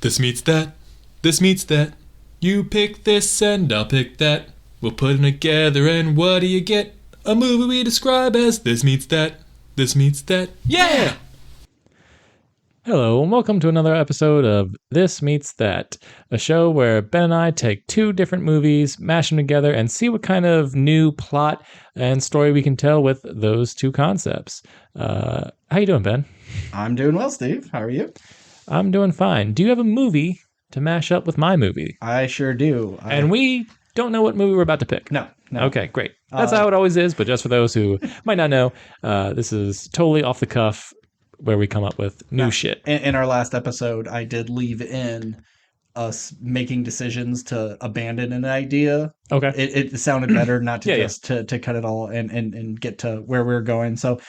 This meets that. This meets that. You pick this and I'll pick that. We'll put them together and what do you get? A movie we describe as this meets that. This meets that. Yeah! Hello, and welcome to another episode of This Meets That, a show where Ben and I take two different movies, mash them together, and see what kind of new plot and story we can tell with those two concepts. How you doing, Ben? I'm doing well, Steve. How are you? I'm doing fine. Do you have a movie to mash up with my movie? I sure do. And we don't know what movie we're about to pick. No. Okay, great. That's how it always is, but just for those who might not know, this is totally off the cuff, where we come up with new shit. In our last episode, I did leave in us making decisions to abandon an idea. Okay. It sounded better not to to cut it all and get to where we're going. So,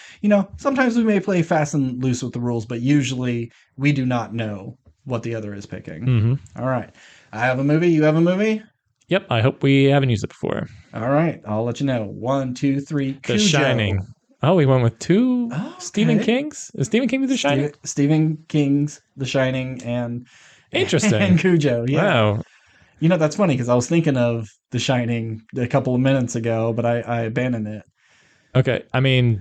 sometimes we may play fast and loose with the rules, but usually we do not know what the other is picking. Mm-hmm. All right. I have a movie. You have a movie? Yep. I hope we haven't used it before. All right. I'll let you know. 1, 2, 3. The Shining. Oh, we went with two Stephen King's? Is Stephen King The Shining? Stephen King's The Shining and Interesting. And Cujo, yeah. Wow. That's funny because I was thinking of The Shining a couple of minutes ago, but I abandoned it. Okay. I mean,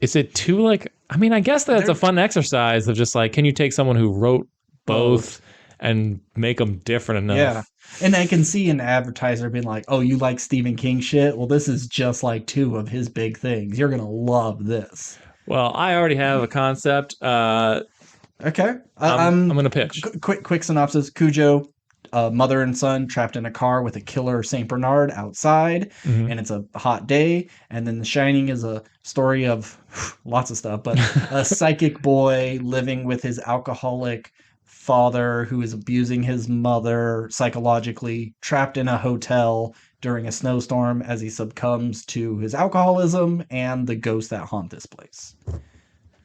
is it too I guess that's a fun exercise of just can you take someone who wrote both and make them different enough? Yeah. And I can see an advertiser being like, oh, you like Stephen King shit? Well, this is just like two of his big things. You're going to love this. Well, I already have a concept. Okay. I'm going to pitch. Quick synopsis. Cujo, mother and son trapped in a car with a killer St. Bernard outside, and it's a hot day. And then The Shining is a story of lots of stuff, but a psychic boy living with his alcoholic father who is abusing his mother psychologically, trapped in a hotel during a snowstorm as he succumbs to his alcoholism and the ghosts that haunt this place.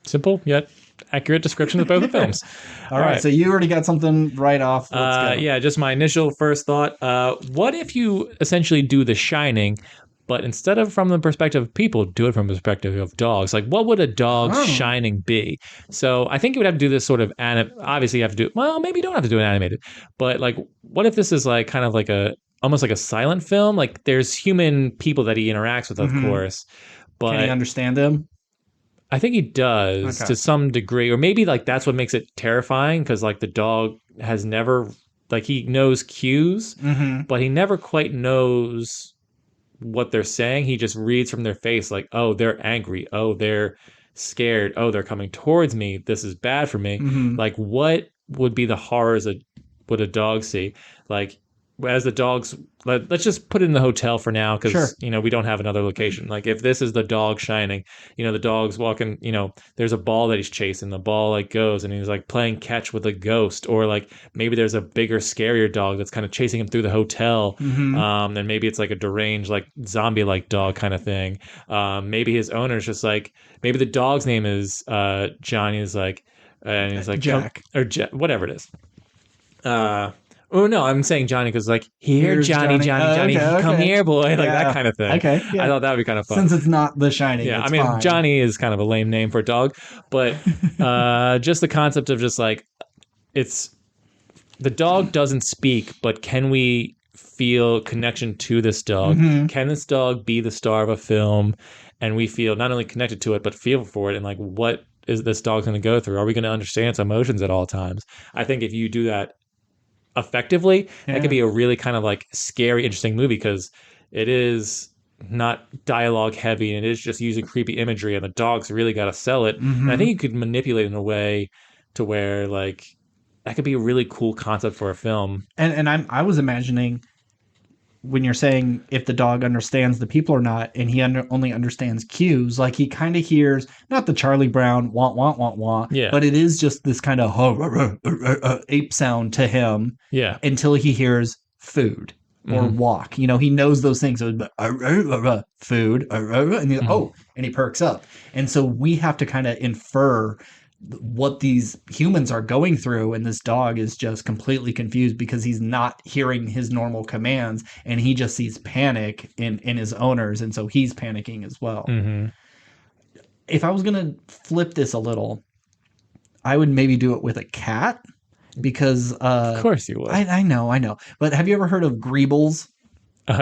Simple yet accurate description of both the films. All right, so you already got something right off. Let's go. Yeah, just my initial first thought. What if you essentially do The Shining, but instead of from the perspective of people, do it from the perspective of dogs? Like, what would a dog's shining be? So I think you would have to do this sort of obviously you have to do, well, maybe you don't have to do it animated, but what if this is kind of almost like a silent film? Like there's human people that he interacts with, of course, but can he understand them? I think he does to some degree, or maybe that's what makes it terrifying, because the dog has never, he knows cues, but he never quite knows what they're saying. He just reads from their face, oh, they're angry, oh, they're scared, oh, they're coming towards me, this is bad for me. What would be the horrors that would a dog see? As the dogs, let's just put it in the hotel for now, because we don't have another location. If this is the dog shining, the dog's walking, there's a ball that he's chasing, the ball goes and he's playing catch with a ghost, or maybe there's a bigger, scarier dog that's kind of chasing him through the hotel, and maybe it's a deranged, zombie dog kind of thing. Maybe his owner's just maybe the dog's name is Johnny, is and he's Jack or whatever it is. Oh, no, I'm saying Johnny because, here, Johnny, come here, boy. That kind of thing. Okay. Yeah. I thought that would be kind of fun. Since it's not The Shining. Yeah, fine. Johnny is kind of a lame name for a dog, but just the concept of just it's the dog doesn't speak, but can we feel connection to this dog? Can this dog be the star of a film, and we feel not only connected to it, but feel for it, and what is this dog going to go through? Are we going to understand its emotions at all times? I think if you do that effectively, that could be a really kind of scary, interesting movie, because it is not dialogue heavy and it is just using creepy imagery, and the dog's really got to sell it. And I think you could manipulate it in a way to where that could be a really cool concept for a film. And I was imagining, when you're saying if the dog understands the people or not, and he only understands cues, he kind of hears not the Charlie Brown wah wah wah wah, but it is just this kind of ape sound to him, until he hears food or walk. He knows those things. So food, and he's and he perks up. And so we have to kind of infer what these humans are going through, and this dog is just completely confused because he's not hearing his normal commands, and he just sees panic in his owners, and so he's panicking as well. If I was gonna flip this a little, I would maybe do it with a cat because of course you would. I know. But have you ever heard of greebles?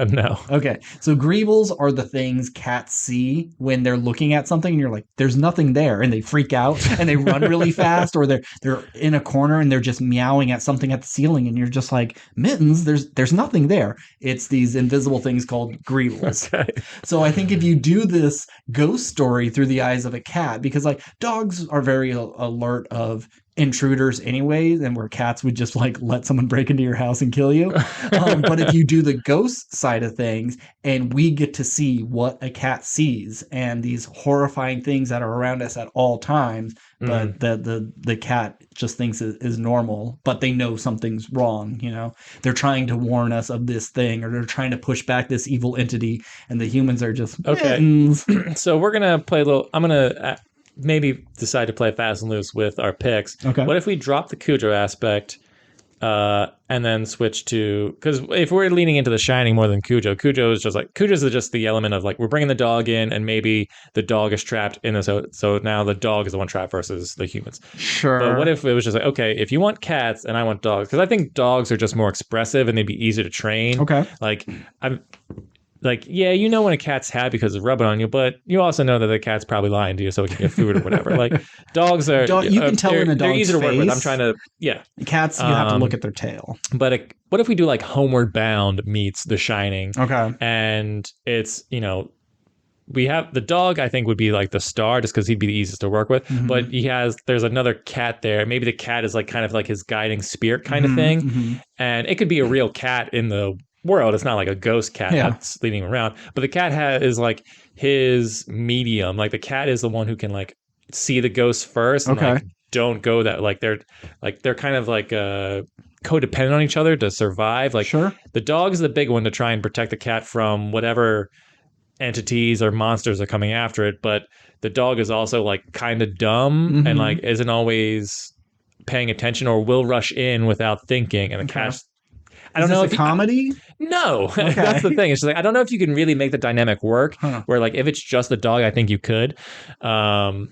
No. Okay. So greebles are the things cats see when they're looking at something and you're like, there's nothing there. And they freak out and they run really fast, or they're in a corner and they're just meowing at something at the ceiling. And you're just like, Mittens, there's nothing there. It's these invisible things called greebles. Okay. So I think if you do this ghost story through the eyes of a cat, because like dogs are very alert of intruders anyways, and where cats would just like let someone break into your house and kill you. But if you do the ghost side of things and we get to see what a cat sees and these horrifying things that are around us at all times, but the cat just thinks it is normal, but they know something's wrong, you know, they're trying to warn us of this thing, or they're trying to push back this evil entity, and the humans are just okay. So we're gonna play a little. I'm gonna maybe decide to play fast and loose with our picks. Okay. What if we drop the Cujo aspect and then switch to, because if we're leaning into The Shining more than Cujo is just the element of like we're bringing the dog in and maybe the dog is trapped in this, so now the dog is the one trapped versus the humans. Sure. But what if it was just like, okay, if you want cats and I want dogs, because I think dogs are just more expressive and they'd be easier to train. Okay. Yeah, you know when a cat's happy because it's rubbing on you, but you also know that the cat's probably lying to you so it can get food or whatever. Like dogs are, you can tell in a dog's they're easy to work face. with. I'm trying to, yeah. Cats, you have to look at their tail. But what if we do like Homeward Bound meets The Shining? Okay. And it's, you know, we have the dog, I think, would be like the star just because he'd be the easiest to work with. Mm-hmm. But there's another cat there. Maybe the cat is like kind of like his guiding spirit kind of thing. Mm-hmm. And it could be a real cat in the world. It's not like a ghost cat that's leading around, but the cat is like his medium. Like the cat is the one who can like see the ghost first and like don't go that, like they're kind of like codependent on each other to survive. Like the dog is the big one to try and protect the cat from whatever entities or monsters are coming after it, but the dog is also like kind of dumb and like isn't always paying attention or will rush in without thinking, and the cat's I don't know if comedy. No, that's the thing. It's just like I don't know if you can really make the dynamic work. Where like if it's just the dog, I think you could. Well,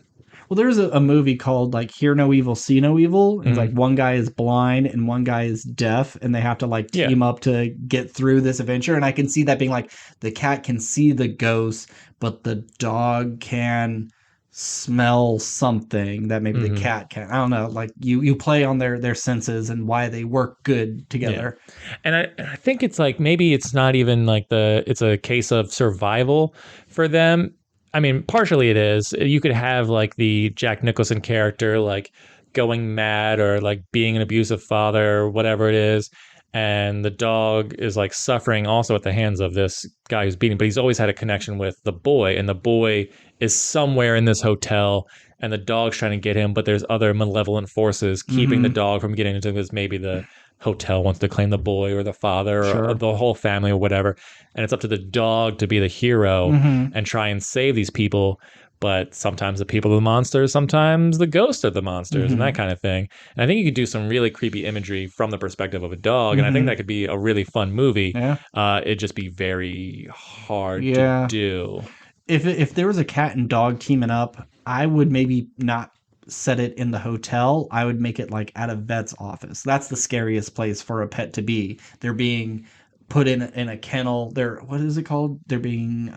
there's a movie called like Hear No Evil, See No Evil. It's like one guy is blind and one guy is deaf, and they have to like team up to get through this adventure. And I can see that being like the cat can see the ghost, but the dog can smell something that maybe the cat can. I don't know. Like you play on their senses and why they work good together. Yeah. And I think it's like maybe it's not even like it's a case of survival for them. I mean, partially it is. You could have like the Jack Nicholson character like going mad or like being an abusive father or whatever it is. And the dog is like suffering also at the hands of this guy who's beating, but he's always had a connection with the boy, and the boy is somewhere in this hotel and the dog's trying to get him, but there's other malevolent forces keeping the dog from getting into this. Maybe the hotel wants to claim the boy or the father or the whole family or whatever. And it's up to the dog to be the hero and try and save these people. But sometimes the people are the monsters, sometimes the ghosts are the monsters and that kind of thing. And I think you could do some really creepy imagery from the perspective of a dog. And I think that could be a really fun movie. Yeah. It'd just be very hard to do. If there was a cat and dog teaming up, I would maybe not set it in the hotel. I would make it like at a vet's office. That's the scariest place for a pet to be. They're being put in a kennel. What is it called? They're being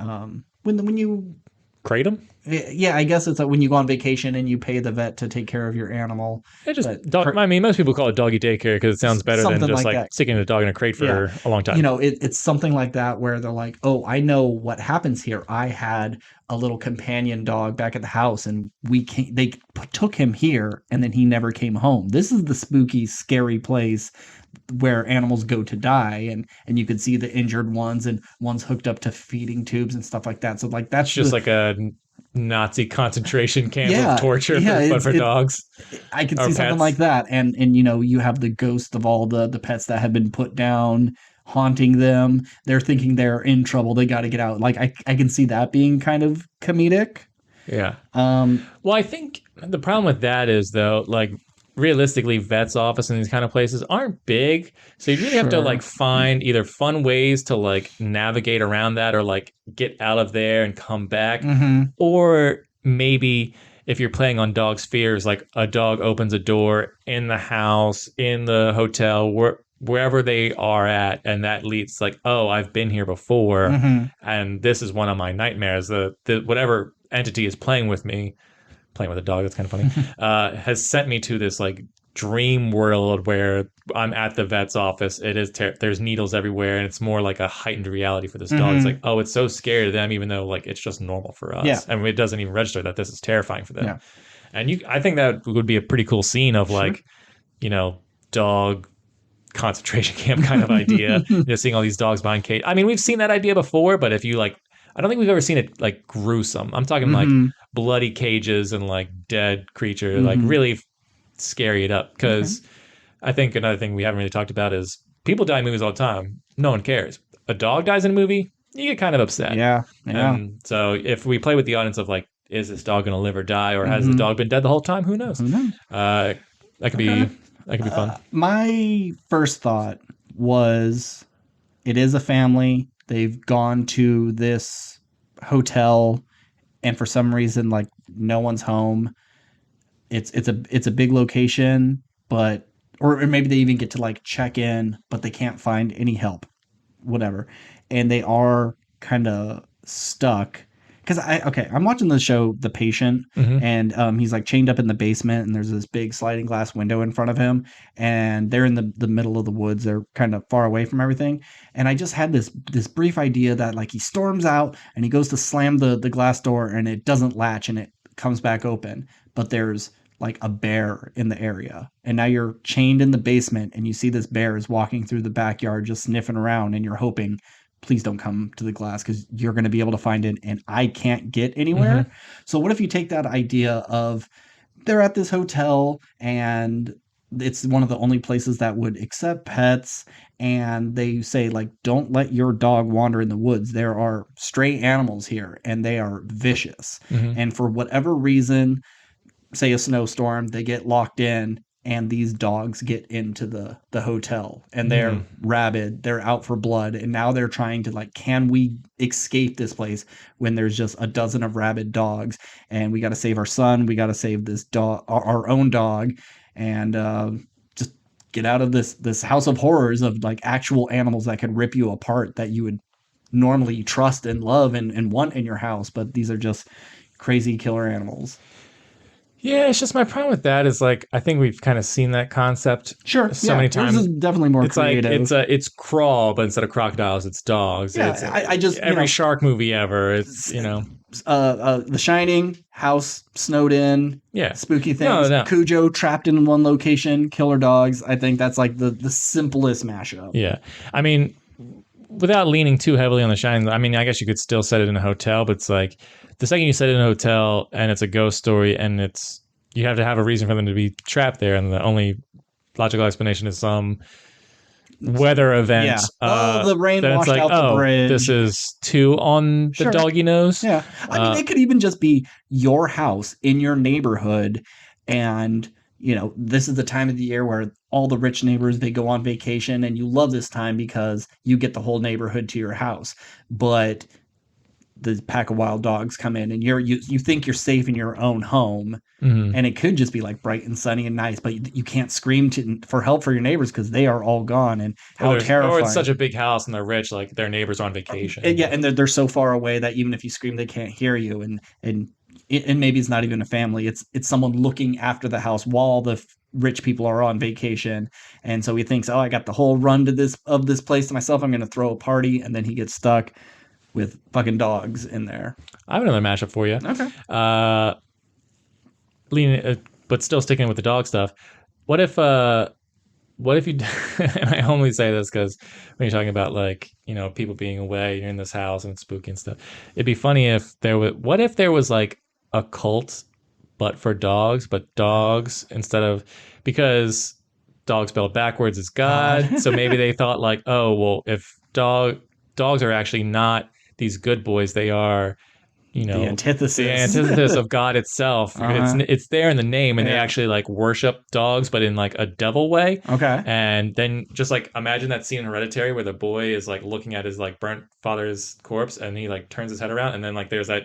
when you Kratom? Yeah, I guess it's like when you go on vacation and you pay the vet to take care of your animal. I mean, most people call it doggy daycare because it sounds better than just like sticking a dog in a crate for a long time. You know, it's something like that where they're like, oh, I know what happens here. I had a little companion dog back at the house and they took him here and then he never came home. This is the spooky, scary place where animals go to die, and you could see the injured ones and ones hooked up to feeding tubes and stuff like that. So like that's just like a Nazi concentration camp of torture, but for dogs. I could see something like that, and you know, you have the ghost of all the pets that have been put down haunting them. They're thinking they're in trouble. They got to get out. Like I can see that being kind of comedic. Yeah. Well, I think the problem with that is though, like, realistically, vet's office in these kind of places aren't big, so you really have to like find either fun ways to like navigate around that or like get out of there and come back, or maybe if you're playing on dog's fears, like a dog opens a door in the house, in the hotel, wherever they are at, and that leads like, oh, I've been here before, and this is one of my nightmares. The whatever entity is playing with me, playing with a dog, that's kind of funny, has sent me to this like dream world where I'm at the vet's office. It is there's needles everywhere, and it's more like a heightened reality for this dog. It's like, oh, it's so scary to them, even though like it's just normal for us. Yeah. And it doesn't even register that this is terrifying for them. Yeah. And I think that would be a pretty cool scene of like, dog concentration camp kind of idea. Seeing all these dogs behind cage. I mean, we've seen that idea before, but if you like, I don't think we've ever seen it like gruesome. I'm talking like bloody cages and like dead creature, like really scary it up. Because I think another thing we haven't really talked about is people die in movies all the time. No one cares. A dog dies in a movie, you get kind of upset. Yeah. And so if we play with the audience of like, is this dog going to live or die, or has the dog been dead the whole time? Who knows? That could be fun. My first thought was, it is a family. They've gone to this hotel, and for some reason, like, no one's home. It's a big location, but or maybe they even get to like check in, but they can't find any help, whatever, and they are kind of stuck. Because I'm watching the show The Patient, and he's like chained up in the basement, and there's this big sliding glass window in front of him, and they're in the middle of the woods. They're kind of far away from everything, and I just had this brief idea that like he storms out and he goes to slam the glass door, and it doesn't latch, and it comes back open, but there's like a bear in the area, and now you're chained in the basement, and you see this bear is walking through the backyard just sniffing around, and you're hoping, please don't come to the glass because you're going to be able to find it and I can't get anywhere. So what if you take that idea of they're at this hotel and it's one of the only places that would accept pets, and they say like, don't let your dog wander in the woods. There are stray animals here and they are vicious. And for whatever reason, say a snowstorm, they get locked in, and these dogs get into the hotel, and they're rabid, they're out for blood, and now they're trying to like, can we escape this place when there's just a dozen of rabid dogs, and we got to save our son, we got to save this dog, our own dog, and just get out of this house of horrors of like actual animals that could rip you apart that you would normally trust and love and want in your house, but these are just crazy killer animals. Yeah, it's just my problem with that is like, I think we've kind of seen that concept many times. This is definitely more creative. Like it's Crawl, but instead of crocodiles, it's dogs. Yeah, I just every shark movie ever. It's The Shining, house snowed in, spooky things. No. Cujo trapped in one location, killer dogs. I think that's like the simplest mashup. Yeah, I mean, without leaning too heavily on The Shining, I mean, I guess you could still set it in a hotel, but it's like, the second you set it in a hotel and it's a ghost story and you have to have a reason for them to be trapped there, and the only logical explanation is some weather event. Yeah. The rain washed out the bridge. This is two on the doggy nose. Yeah. I mean, it could even just be your house in your neighborhood, and this is the time of the year where all the rich neighbors, they go on vacation, and you love this time because you get the whole neighborhood to your house. But the pack of wild dogs come in, and you think you're safe in your own home, and it could just be like bright and sunny and nice, but you can't scream for help for your neighbors because they are all gone. And how terrifying! Or it's such a big house and they're rich, like their neighbors are on vacation. And they're so far away that even if you scream, they can't hear you. And maybe it's not even a family; it's someone looking after the house while the rich people are on vacation. And so he thinks, oh, I got the whole run to this place to myself. I'm going to throw a party, and then he gets stuck with fucking dogs in there. I have another mashup for you. Okay. But still sticking with the dog stuff. What if you? And I only say this because when you're talking about like people being away, you're in this house and it's spooky and stuff. It'd be funny if there was. What if there was like a cult, but for dogs, but dogs instead of, because dog spelled backwards is God. So maybe they thought like, oh well, if dogs are actually not these good boys, they are, the antithesis of God itself. It's there in the name, and they actually like worship dogs, but in like a devil way. Okay. And then just like imagine that scene in Hereditary where the boy is like looking at his like burnt father's corpse, and he like turns his head around, and then like there's that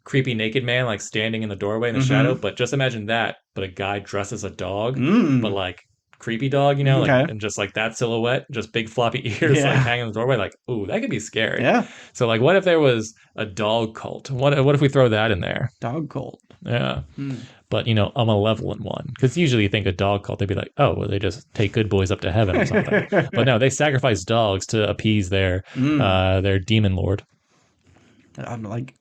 creepy naked man like standing in the doorway in the shadow. But just imagine that, but a guy dressed as a dog, but like creepy dog, you know, like and just like that silhouette, just big floppy ears like hanging in the doorway. Like, ooh, that could be scary. Yeah. So like, what if there was a dog cult? What if we throw that in there? Dog cult. Yeah. But, you know, a malevolent one. Because usually you think a dog cult, they'd be like, oh, well, they just take good boys up to heaven or something. But no, they sacrifice dogs to appease their demon lord. I'm like,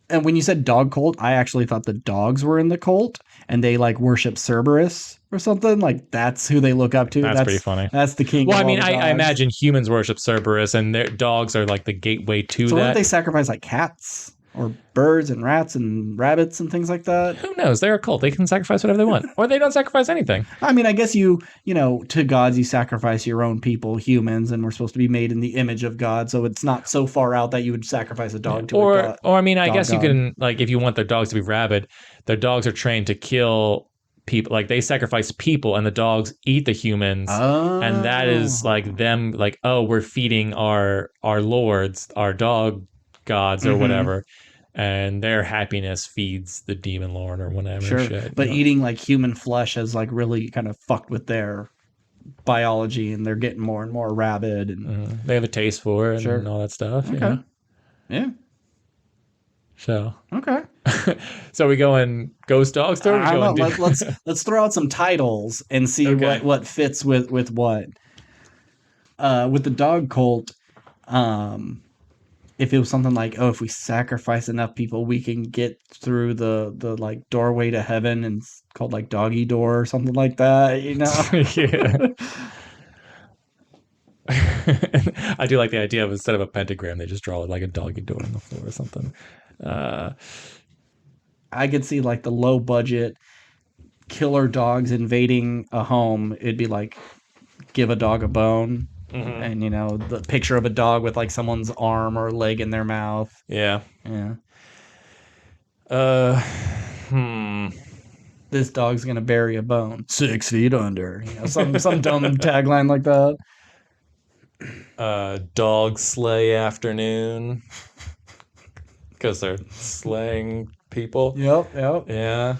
and when you said dog cult, I actually thought the dogs were in the cult and they like worship Cerberus or something. Like that's who they look up to. That's pretty funny. That's the king. Well, I mean, I imagine humans worship Cerberus and their dogs are like the gateway to that. So what if they sacrifice like cats? Or birds and rats and rabbits and things like that. Who knows? They're a cult. They can sacrifice whatever they want. Or they don't sacrifice anything. I mean, I guess you know, to gods you sacrifice your own people, humans, and we're supposed to be made in the image of God. So it's not so far out that you would sacrifice a dog to a god. Or I mean, I guess you can, like, if you want their dogs to be rabid, their dogs are trained to kill people. Like, they sacrifice people and the dogs eat the humans. Oh. And that is, like, them, like, oh, we're feeding our lords, our dog gods or whatever. And their happiness feeds the demon lord or whatever. Sure, shit, but eating like human flesh has like really kind of fucked with their biology, and they're getting more and more rabid, and they have a taste for it and all that stuff. Okay, yeah. So okay, so we go in ghost dogs. Let's throw out some titles and see what fits with what. With the dog cult, if it was something like, oh, if we sacrifice enough people, we can get through the like doorway to heaven, and it's called like doggy door or something like that, you know? I do like the idea of instead of a pentagram, they just draw like a doggy door on the floor or something. I could see like the low budget killer dogs invading a home. It'd be like, give a dog a bone. And you know, the picture of a dog with like someone's arm or leg in their mouth. Yeah. This dog's gonna bury a bone 6 feet under. You know, some dumb tagline like that. Dog slay afternoon. Because they're slaying people. Yep. Yeah.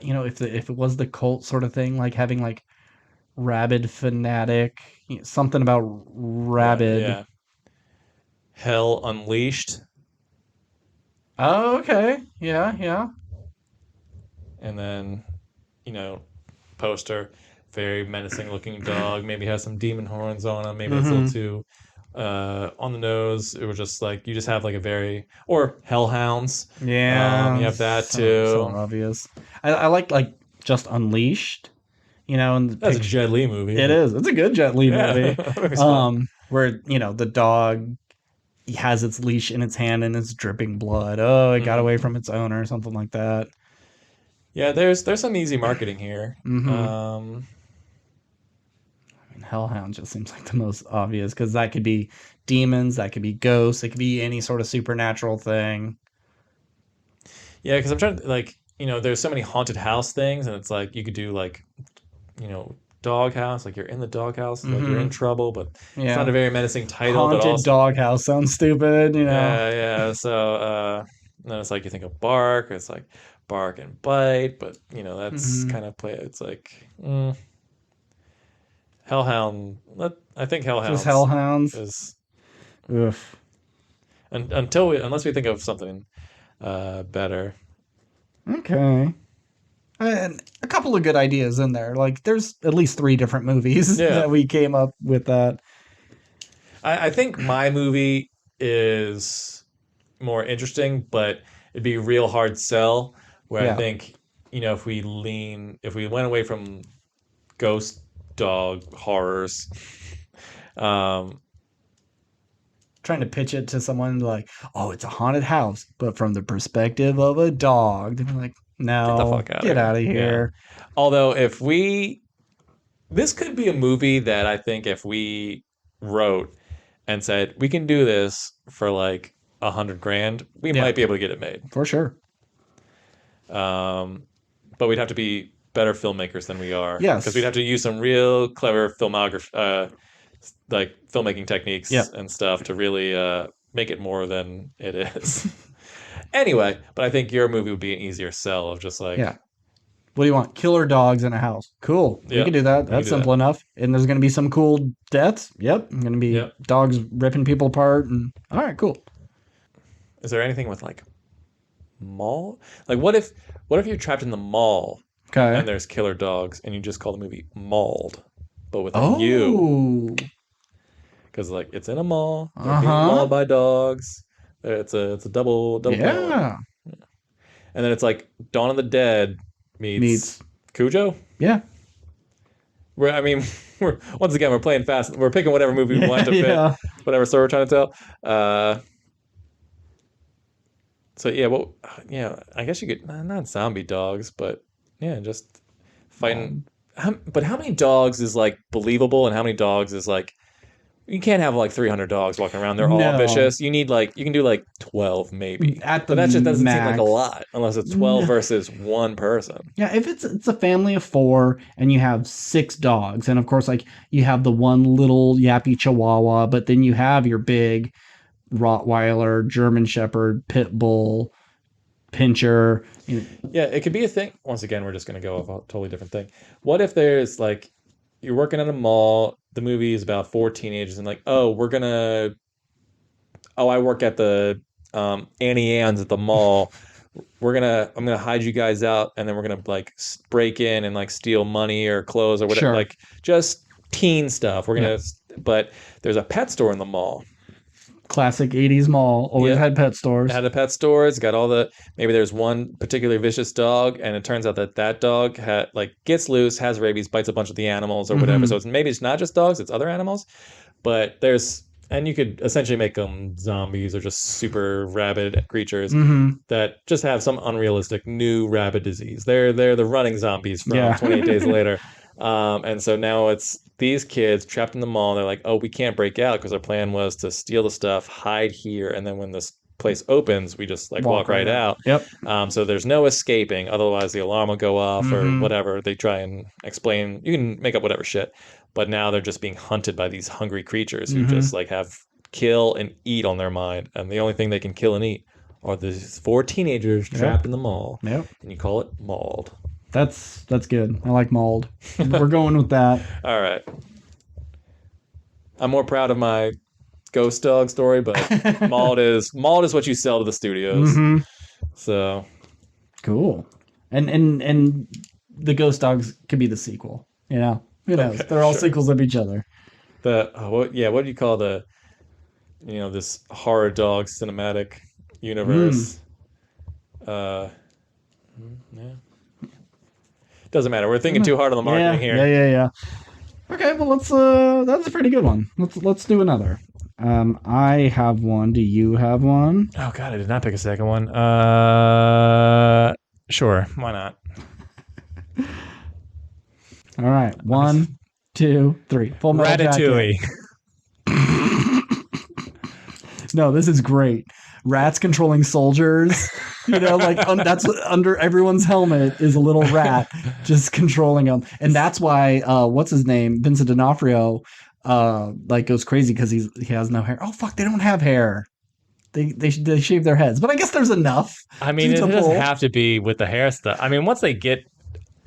You know, if it was the cult sort of thing, like having like rabid fanatic, something about rabid. Yeah. Hell Unleashed. Oh, okay. Yeah. And then, you know, poster, very menacing looking dog. Maybe has some demon horns on him. Maybe it's a little too on the nose. It was just like, you just have like a very, or hellhounds. Yeah. You have that too. So obvious. I like just Unleashed. You know, and that's a Jet Li movie. It is. It's a good Jet Li movie. Where, you know, the dog has its leash in its hand and it's dripping blood. Oh, it got away from its owner or something like that. Yeah, there's some easy marketing here. I mean, Hellhound just seems like the most obvious, because that could be demons, that could be ghosts, it could be any sort of supernatural thing. Yeah, because I'm trying to, like, you know, there's so many haunted house things, and it's like you could do like, you know, doghouse, like you're in the doghouse, like you're in trouble, but it's not a very menacing title. Haunted doghouse sounds stupid, you know. Yeah. So then it's like you think of bark, it's like bark and bite, but you know, that's kind of play. It's like Hellhound. I think Hellhound. Just Hellhounds is. Oof. Unless we think of something better. Okay. And a couple of good ideas in there. Like, there's at least 3 different movies that we came up with that. I think my movie is more interesting, but it'd be a real hard sell. Where I think, you know, if we went away from ghost dog horrors, trying to pitch it to someone like, oh, it's a haunted house, but from the perspective of a dog. They'd be like, no, get out of here. Yeah. Although this could be a movie that I think if we wrote and said, we can do this for like $100,000, we might be able to get it made. For sure. But we'd have to be better filmmakers than we are. Yes. Because we'd have to use some real clever filmmaking techniques and stuff to really make it more than it is. Anyway, but I think your movie would be an easier sell of just like, yeah. What do you want? Killer dogs in a house. Cool. We can do that. That's simple enough. And there's going to be some cool deaths. Yep. Going to be dogs ripping people apart. And all right, cool. Is there anything with like mall? Like what if you're trapped in the mall and there's killer dogs and you just call the movie Mauled, but with a U? Because like it's in a mall, they're being mauled by dogs. It's a double yeah. And then it's like Dawn of the Dead meets Cujo. Yeah. We're playing fast. We're picking whatever movie we want to fit, whatever story we're trying to tell. So I guess you could not zombie dogs, but just fighting. But how many dogs is like believable, and how many dogs is like you can't have like 300 dogs walking around. They're all vicious. You need you can do like 12 maybe. But that just doesn't seem like a lot unless it's 12 versus one person. Yeah, if it's a family of 4 and you have 6 dogs, and of course like you have the one little yappy Chihuahua, but then you have your big Rottweiler, German Shepherd, Pit Bull, Pinscher. Yeah, it could be a thing. Once again, we're just going to go off a totally different thing. What if there's like you're working at a mall, the movie is about 4 teenagers and like, I work at the Annie Ann's at the mall. I'm gonna hide you guys out, and then we're gonna like break in and like steal money or clothes or whatever, like just teen stuff. But there's a pet store in the mall. Classic 80s mall. Always had pet stores. Had a pet store. It's got maybe there's one particularly vicious dog, and it turns out that dog gets loose, has rabies, bites a bunch of the animals or whatever. So it's not just dogs, it's other animals. But and you could essentially make them zombies or just super rabid creatures that just have some unrealistic new rabid disease. They're the running zombies from 28 Days Later. And so now it's these kids trapped in the mall. They're like, we can't break out because our plan was to steal the stuff, hide here, and then when this place opens, we just walk right out. Yep. So there's no escaping. Otherwise, the alarm will go off or whatever. They try and explain. You can make up whatever shit. But now they're just being hunted by these hungry creatures who just have kill and eat on their mind. And the only thing they can kill and eat are these 4 teenagers trapped in the mall. Yep. And you call it Mauled. That's good. I like Mauled. We're going with that. All right. I'm more proud of my ghost dog story, but Mauled is what you sell to the studios. So cool. And the ghost dogs could be the sequel. Who knows? They're all sequels of each other. What do you call this horror dog cinematic universe? Doesn't matter. We're thinking too hard on the marketing here. Yeah. Okay, well that's a pretty good one. Let's do another. I have one. Do you have one? Oh God, I did not pick a second one. Sure, why not? All right, 1, 2, 3. Full Metal Ratatouille. No, this is great. Rats controlling soldiers. That's under everyone's helmet is a little rat just controlling them, and that's why what's his name, Vincent D'Onofrio, goes crazy because he has no hair. Oh fuck, they don't have hair. They shave their heads, but I guess there's enough. I mean, it doesn't have to be with the hair stuff. I mean, once they get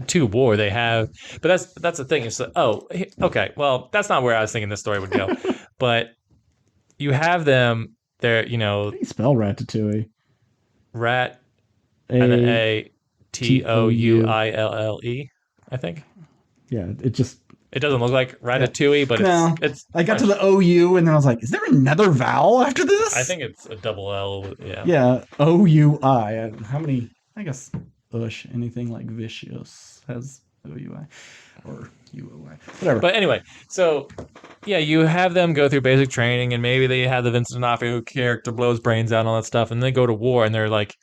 to war, they have. But that's the thing. It's okay. Well, that's not where I was thinking this story would go, but you have them. They're How do you spell Ratatouille? Rat and then Atouille, I think. Yeah, it doesn't look like Ratatouille, but it's I got to the OU and then I was like, is there another vowel after this? I think it's a double L. Yeah, OUI. How many? I guess anything like vicious has OUI or UOI. Whatever. But anyway, so you have them go through basic training, and maybe they have the Vincent D'Onofrio character blows brains out and all that stuff, and they go to war, and they're like,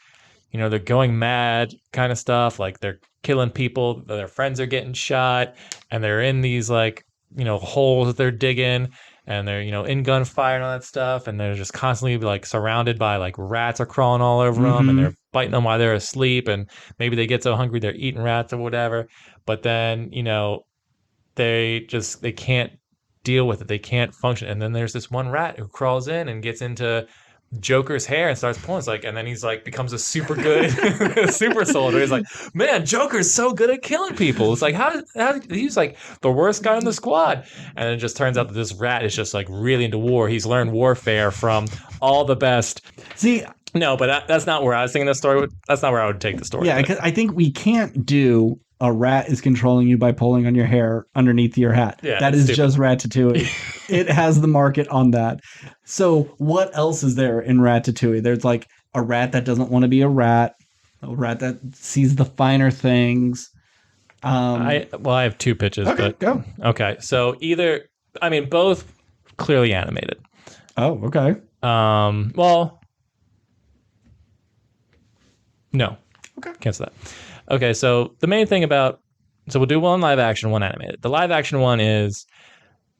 they're going mad kind of stuff. Like they're killing people, their friends are getting shot, and they're in these holes that they're digging, and they're in gunfire and all that stuff, and they're just constantly surrounded by rats are crawling all over them, and they're biting them while they're asleep, and maybe they get so hungry they're eating rats or whatever. But then they can't deal with it. They can't function. And then there's this one rat who crawls in and gets into Joker's hair and starts pulling. It's like, and then he's like becomes a super good super soldier. He's like, man, Joker's so good at killing people. It's like how he's like the worst guy in the squad. And then it just turns out that this rat is just like really into war. He's learned warfare from all the best. See, no, but that's not where I was thinking the story. That's not where I would take the story. Yeah, because I think we can't do a rat is controlling you by pulling on your hair underneath your hat. Yeah, that is stupid. just Ratatouille. It has the market on that. So what else is there in Ratatouille? There's like a rat that doesn't want to be a rat that sees the finer things. I have two pitches. Okay, but go. Okay, so both clearly animated. Oh, okay. Well, no. Okay. Cancel that. Okay, so the main thing so we'll do one live action, one animated. The live action one is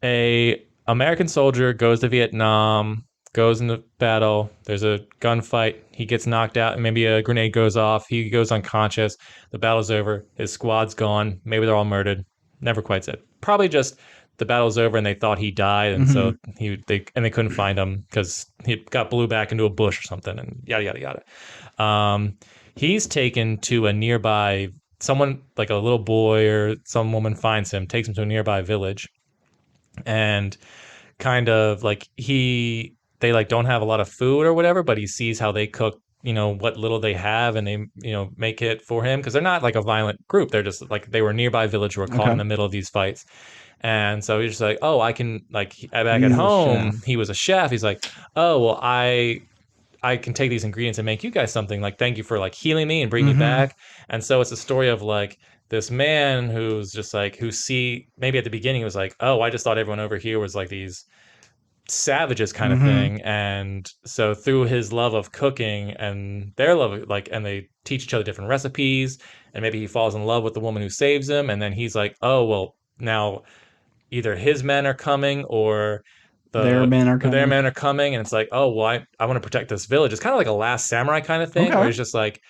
a American soldier goes to Vietnam, goes into battle. There's a gunfight. He gets knocked out, and maybe a grenade goes off. He goes unconscious. The battle's over. His squad's gone. Maybe they're all murdered. Never quite said. Probably just the battle's over, and they thought he died, and so they couldn't find him because he got blew back into a bush or something, and yada yada yada. He's taken to a nearby, someone like a little boy or some woman finds him, takes him to a nearby village, and kind of like they like don't have a lot of food or whatever, but he sees how they cook, what little they have, and they, make it for him because they're not like a violent group. They're just like, they were a nearby village who were caught in the middle of these fights. And so he's just like, oh, I can, like, back at home, he was a chef. He's like, oh, well, I can take these ingredients and make you guys something. Like, thank you for like healing me and bringing me back. And so it's a story of like this man who's just like, maybe at the beginning it was like, oh, I just thought everyone over here was like these savages kind of thing. And so through his love of cooking and their love of, like, and they teach each other different recipes, and maybe he falls in love with the woman who saves him. And then he's like, oh, well, now either his men are coming or their men are coming, and it's like, oh, well, I want to protect this village. It's kind of like a Last Samurai kind of thing, where he's just like,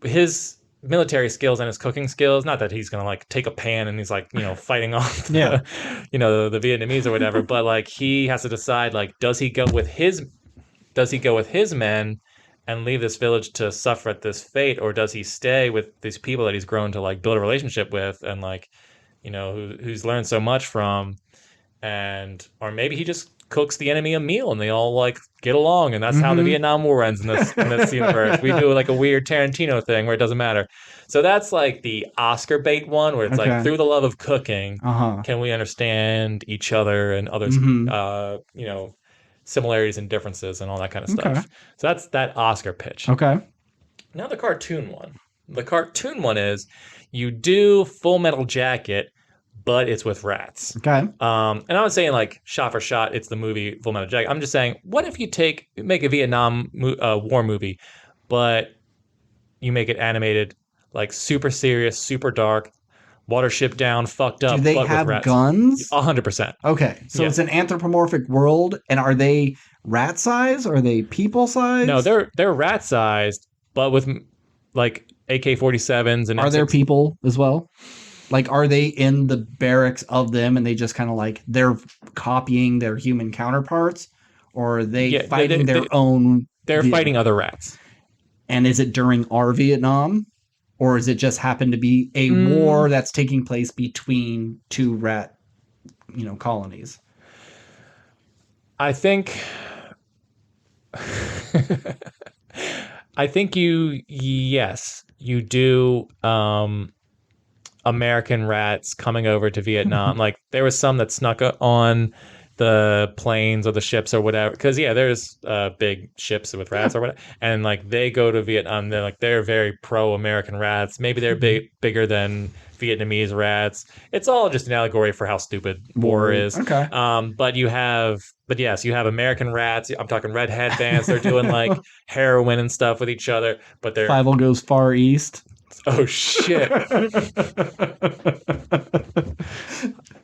his military skills and his cooking skills, not that he's gonna like take a pan and he's like, fighting off the Vietnamese or whatever, but like he has to decide, like, does he go with his men and leave this village to suffer at this fate, or does he stay with these people that he's grown to like build a relationship with and like, who's learned so much from. Or maybe he just cooks the enemy a meal and they all like get along, and that's how the Vietnam War ends in this universe. We do like a weird Tarantino thing where it doesn't matter. So that's like the Oscar bait one, where it's like, through the love of cooking, can we understand each other and others, similarities and differences and all that kind of stuff. So that's that Oscar pitch. Okay. Now the cartoon one. The cartoon one is, you do Full Metal Jacket, but it's with rats. Okay. And I'm not saying like shot for shot, it's the movie Full Metal Jacket. I'm just saying, what if you make a Vietnam war movie, but you make it animated, like super serious, super dark, watership down, fucked up. Do they have guns? 100%. Okay. So it's an anthropomorphic world, and are they rat size? Or are they people size? No, they're rat sized, but with like AK-47s and. Are there people as well? Like, are they in the barracks of them and they just kind of like, they're copying their human counterparts? Or are they fighting their own? They're fighting other rats. And is it during our Vietnam? Or is it just happen to be a war that's taking place between two rat, colonies? I think you do American rats coming over to Vietnam. Like, there was some that snuck on the planes or the ships or whatever, because there's big ships with rats or whatever, and like they go to Vietnam. They're very pro-American rats. Maybe they're bigger than Vietnamese rats. It's all just an allegory for how stupid war is. Okay. But you have American rats. I'm talking red headbands. They're doing like heroin and stuff with each other, but they're Fievel goes far east. Oh shit.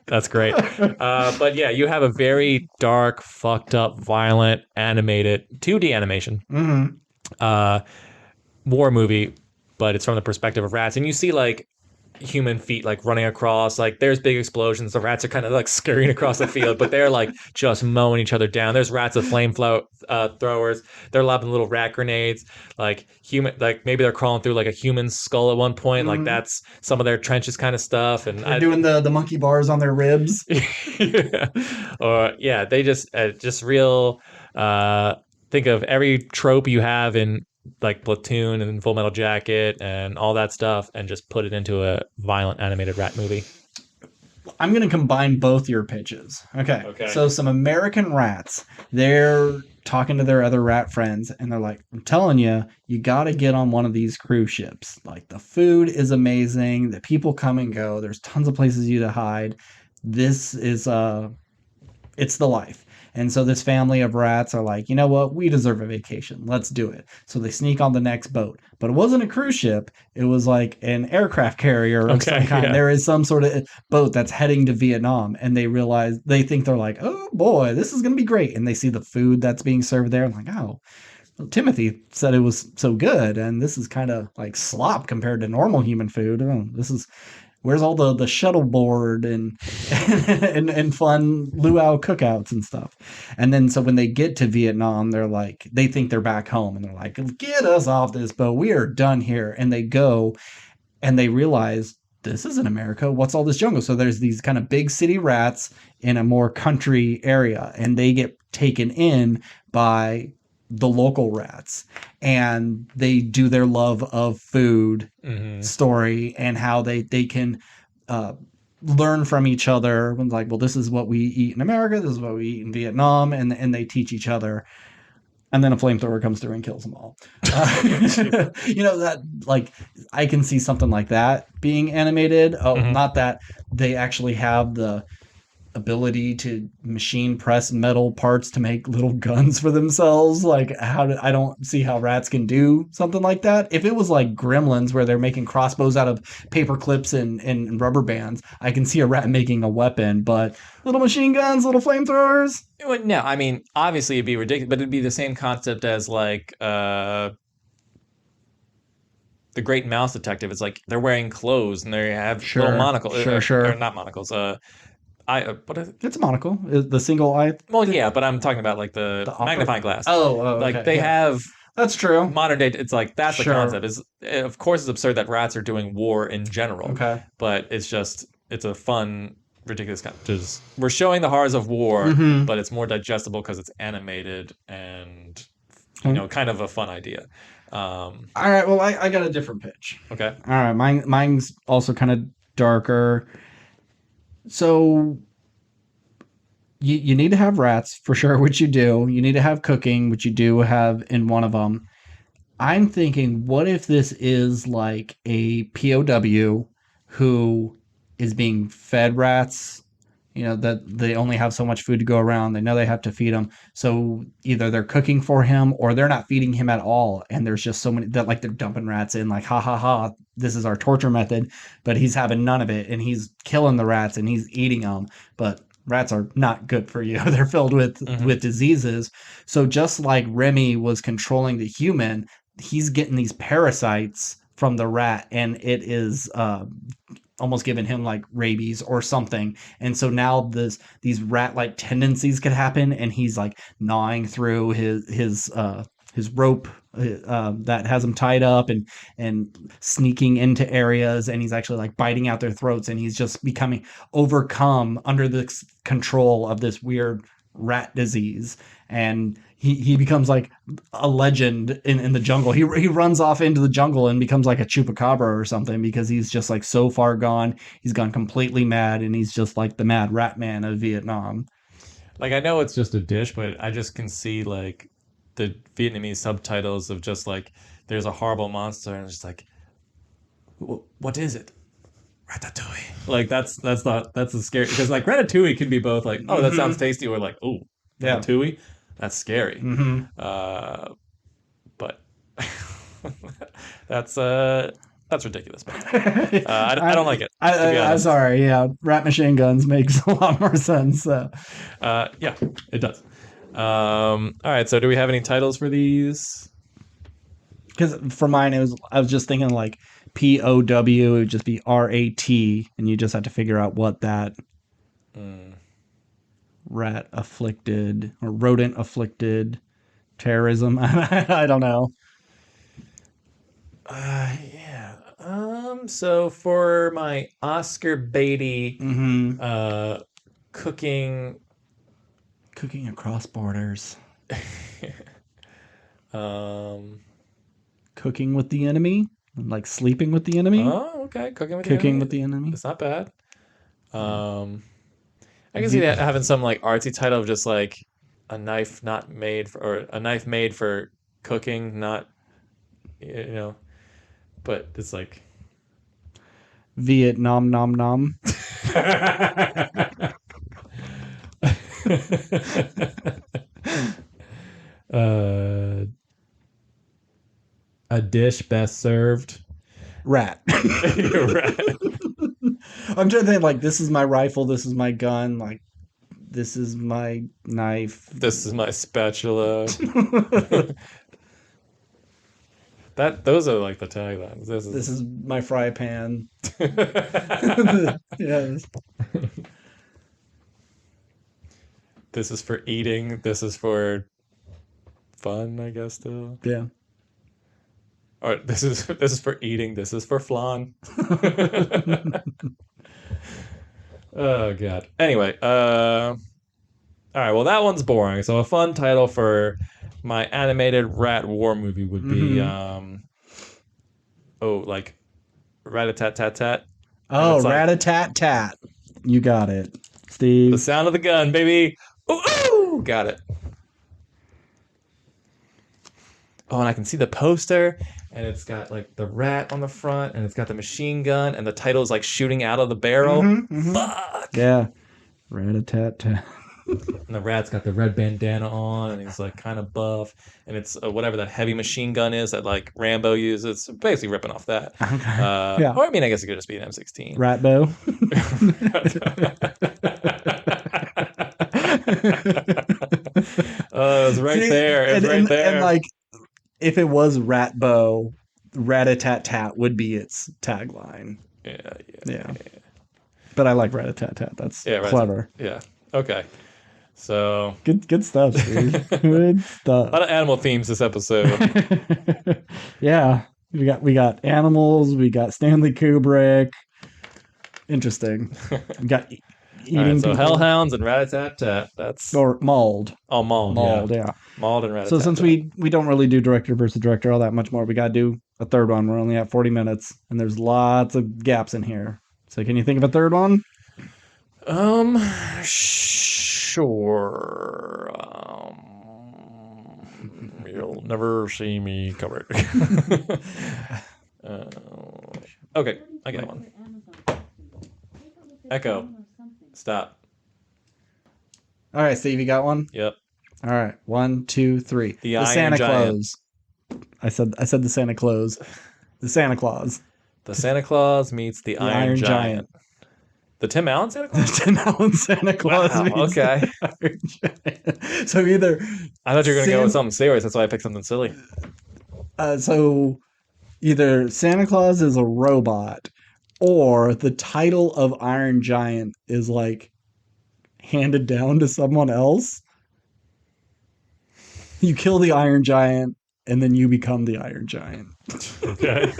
That's great. But yeah, you have a very dark, fucked up, violent, animated 2D animation war movie, but it's from the perspective of rats. And you see like human feet like running across, like there's big explosions, the rats are kind of like scurrying across the field, but they're like just mowing each other down. There's rats with throwers, they're lobbing little rat grenades, like human, like maybe they're crawling through like a human skull at one point, like that's some of their trenches kind of stuff. And they're doing the monkey bars on their ribs. Yeah. Or yeah, they just real think of every trope you have in like Platoon and Full Metal Jacket and all that stuff, and just put it into a violent animated rat movie. I'm going to combine both your pitches. Okay. So some American rats, they're talking to their other rat friends, and they're like, I'm telling you, you got to get on one of these cruise ships. Like, the food is amazing. The people come and go. There's tons of places you to hide. This is, it's the life. And so this family of rats are like, you know what? We deserve a vacation. Let's do it. So they sneak on the next boat. But it wasn't a cruise ship. It was like an aircraft carrier of some kind. Yeah. There is some sort of boat that's heading to Vietnam. And they realize, they think they're like, oh boy, this is going to be great. And they see the food that's being served there. I'm like, oh, well, Timothy said it was so good. And this is kind of like slop compared to normal human food. Oh, this is... Where's all the shuttleboard and fun luau cookouts and stuff? And then so when they get to Vietnam, they're like, they think they're back home, and they're like, get us off this boat. We are done here. And they go and they realize, this isn't America. What's all this jungle? So there's these kind of big city rats in a more country area, and they get taken in by the local rats, and they do their love of food story and how they can learn from each other. When like, well, this is what we eat in America, this is what we eat in Vietnam, and they teach each other. And then a flamethrower comes through and kills them all. You know, that, like, I can see something like that being animated. Not that they actually have the ability to machine press metal parts to make little guns for themselves. Like, I don't see how rats can do something like that. If it was like Gremlins, where they're making crossbows out of paper clips and rubber bands, I can see a rat making a weapon. But little machine guns, little flamethrowers. No, I mean, obviously it'd be ridiculous, but it'd be the same concept as like The Great Mouse Detective. It's like they're wearing clothes and they have little monocles. Or not monocles. What is it? It's a monocle. The single eye. Well, yeah, but I'm talking about like the magnifying glass. Like okay, they have. That's true. Modern day, it's like that's the concept. Is of course it's absurd that rats are doing war in general. Okay, but it's a fun, ridiculous concept. We're showing the horrors of war, but it's more digestible because it's animated and you know, kind of a fun idea. All right. Well, I got a different pitch. Okay. All right. Mine's also kind of darker. So you need to have rats for sure, which you do. You need to have cooking, which you do have in one of them. I'm thinking, what if this is like a POW who is being fed rats? You know, that they only have so much food to go around. They know they have to feed him. So either they're cooking for him or they're not feeding him at all. And there's just so many that like they're dumping rats in like, ha ha ha, this is our torture method, but he's having none of it. And he's killing the rats and he's eating them. But rats are not good for you. They're filled with diseases. So just like Remy was controlling the human, he's getting these parasites from the rat, and it is almost giving him like rabies or something. And so now these rat-like tendencies could happen, and he's like gnawing through his rope that has him tied up and sneaking into areas, and he's actually like biting out their throats, and he's just becoming overcome under the control of this weird rat disease. And he becomes like a legend in the jungle. He runs off into the jungle and becomes like a chupacabra or something, because he's just like so far gone. He's gone completely mad, and he's just like the mad rat man of Vietnam. Like, I know it's just a dish, but I just can see like the Vietnamese subtitles of just like, there's a horrible monster, and it's just like, what is it? Ratatouille. Like that's a scary, because like ratatouille can be both like, oh, that sounds tasty, or like, oh, ratatouille. Yeah. That's scary. But that's ridiculous. But, I don't like it. I'm sorry. Yeah, rat machine guns makes a lot more sense. So. Yeah, it does. All right. So, do we have any titles for these? Because for mine, I was just thinking like POW, it would just be RAT, and you just have to figure out what that rat afflicted or rodent afflicted terrorism. I don't know. Yeah. So for my Oscar Beatty cooking across borders. Cooking with the enemy, like sleeping with the enemy. Oh, okay. Cooking with the enemy. It's not bad. I can see that having some like artsy title of just like a knife not made for, or a knife made for cooking, not, but it's like Vietnam nom nom. A dish best served. Rat. Rat. I'm trying to think, like, this is my rifle, this is my gun, like, this is my knife. This is my spatula. Those are like the taglines. This is my fry pan. Yes. This is for eating. This is for fun, I guess. Still. Yeah. Or this is for eating. This is for flan. Oh god. Anyway, all right. Well, that one's boring. So a fun title for my animated rat war movie would be like Rat A Tat Tat Tat. Oh, Rat A Tat Tat. You got it, Steve. The sound of the gun, baby. Ooh, ooh, got it. Oh, and I can see the poster, and it's got like the rat on the front, and it's got the machine gun, and the title is like shooting out of the barrel. Fuck. Yeah. Rat A Tat Tat. And the rat's got the red bandana on, and he's like kind of buff, and it's whatever that heavy machine gun is that like Rambo uses. It's basically ripping off that. Yeah. Or I mean, I guess it could just be an M16. Ratbo. It's right there. It's right there. And like, if it was Ratbo, Rat A Tat Tat would be its tagline. Yeah. But I like Rat A Tat Tat. That's clever. Yeah. Okay. So good stuff, Steve. Good stuff. A lot of animal themes this episode. Yeah. We got animals, we got Stanley Kubrick. Interesting. We got eating so hellhounds and rat-a-tat-tat. That's or mauled. Oh, mauled. Yeah. Mauled and rat-a-tat-tat. So since we don't really do director versus director all that much more, we got to do a third one. We're only at 40 minutes, and there's lots of gaps in here. So can you think of a third one? Sure. You'll never see me covered. Okay, I got one. Echo. Stop. All right, Steve, you got one? Yep. All right, 1, 2, 3. The Santa Giant. Claus. I said the Santa Claus. The Santa Claus. The Santa Claus meets the Iron Giant. The Tim Allen Santa Claus? The Tim Allen Santa Claus. Wow, okay. So either... I thought you were going to go with something serious. That's why I picked something silly. So either Santa Claus is a robot, or the title of Iron Giant is like handed down to someone else. You kill the Iron Giant, and then you become the Iron Giant. Okay.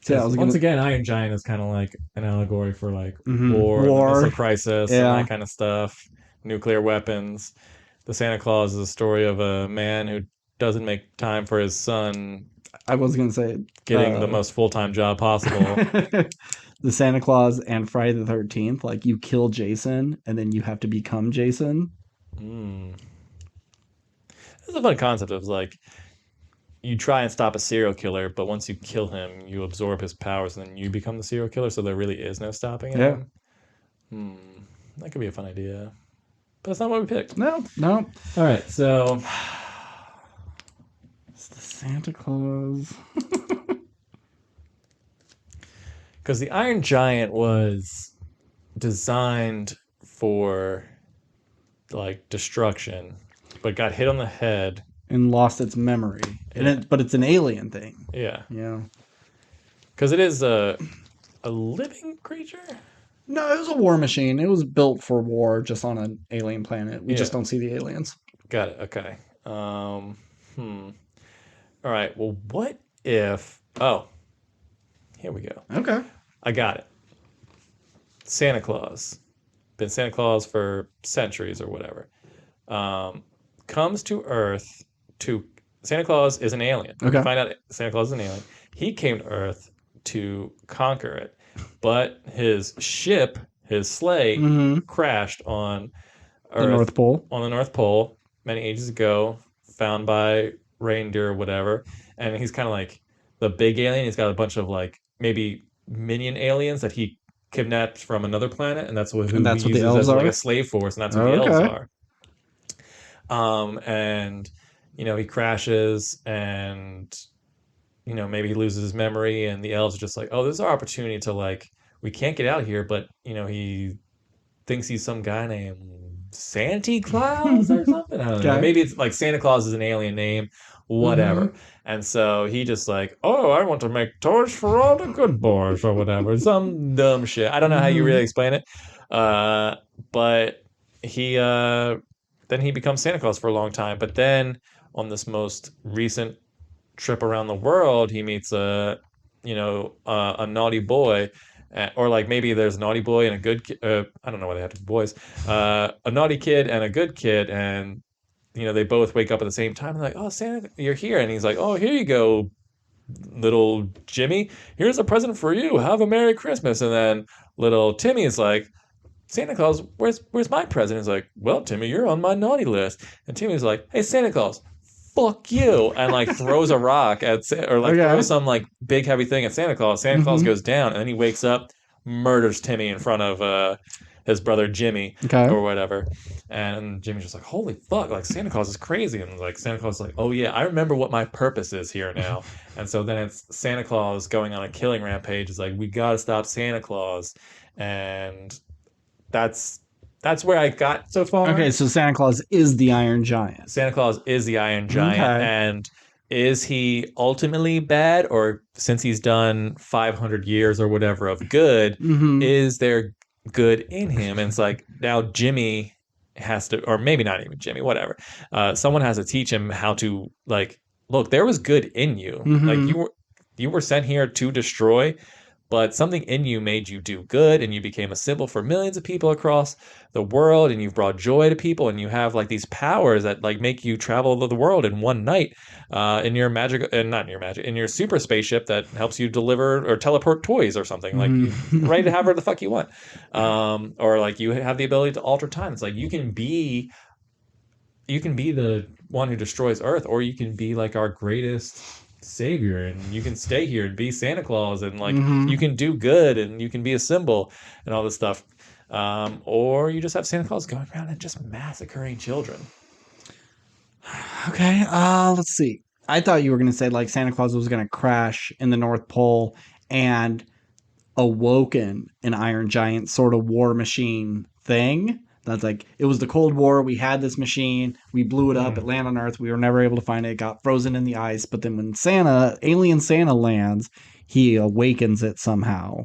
So once again, Iron Giant is kind of like an allegory for like war, missile crisis, and that kind of stuff, nuclear weapons. The Santa Claus is a story of a man who doesn't make time for his son. I was going to say getting the most full-time job possible. The Santa Claus and Friday the 13th, like you kill Jason and then you have to become Jason. That's a fun concept of like, you try and stop a serial killer, but once you kill him, you absorb his powers and then you become the serial killer, so there really is no stopping him. That could be a fun idea. But that's not what we picked. No. All right, so... It's the Santa Claus. Because the Iron Giant was designed for, like, destruction. but got hit on the head and lost its memory. But it's an alien thing. Yeah. Yeah. Because it is a living creature? No, it was a war machine. It was built for war, just on an alien planet. We just don't see the aliens. Got it. Okay. All right. Well, what if... Oh, here we go. Okay. I got it. Santa Claus. Been Santa Claus for centuries or whatever. Comes to Earth to... Santa Claus is an alien. Okay. We find out Santa Claus is an alien. He came to Earth to conquer it. But his ship, his sleigh, crashed on Earth, the North Pole. On the North Pole many ages ago, found by reindeer or whatever. And he's kind of like the big alien. He's got a bunch of like maybe minion aliens that he kidnapped from another planet, and that's what he uses the elves as are? like a slave force, and that's what the elves are. And he crashes, and maybe he loses his memory, and the elves are just like, oh, this is our opportunity to like, we can't get out of here, but he thinks he's some guy named Santa Claus or something. I don't know. Maybe it's like Santa Claus is an alien name, whatever. And so he just like, oh, I want to make toys for all the good boys or whatever. Some dumb shit. I don't know how you really explain it. But he then he becomes Santa Claus for a long time. But then on this most recent trip around the world, he meets a naughty boy. Or like maybe there's a naughty boy and a good kid. I don't know why they have to be boys. A naughty kid and a good kid, and they both wake up at the same time. And like, oh, Santa, you're here, and he's like, oh, here you go, little Jimmy. Here's a present for you. Have a Merry Christmas. And then little Timmy is like, Santa Claus, where's my present? He's like, well, Timmy, you're on my naughty list. And Timmy's like, hey, Santa Claus, fuck you, and like throws a rock at throws some like big heavy thing at Santa Claus. Santa Claus goes down, and then he wakes up, murders Timmy in front of his brother Jimmy or whatever. And Jimmy's just like, holy fuck, like Santa Claus is crazy. And like Santa Claus is like, oh yeah, I remember what my purpose is here now. And so then it's Santa Claus going on a killing rampage. It's like, we gotta stop Santa Claus. And that's where I got so far. Okay, so Santa Claus is the Iron Giant. Santa Claus is the Iron Giant. Okay. And is he ultimately bad? Or since he's done 500 years or whatever of good, is there good in him? And it's like, now Jimmy has to, or maybe not even Jimmy, whatever. Someone has to teach him how to, like, look, there was good in you. Like, you were sent here to destroy, but something in you made you do good, and you became a symbol for millions of people across the world, and you've brought joy to people, and you have like these powers that like make you travel the world in one night in your magic, and not in your magic, in your super spaceship that helps you deliver or teleport toys or something. Like you're ready to have whatever the fuck you want, or like you have the ability to alter time. It's like you can be the one who destroys Earth, or you can be like our greatest savior, and you can stay here and be Santa Claus, and like you can do good, and you can be a symbol and all this stuff, or you just have Santa Claus going around and just massacring children. Okay, let's see. I thought you were going to say like Santa Claus was going to crash in the North Pole and awoken an Iron Giant sort of war machine thing. That's like, it was the Cold War. We had this machine. We blew it up. It landed on Earth. We were never able to find it. It got frozen in the ice. But then when alien Santa lands, he awakens it somehow.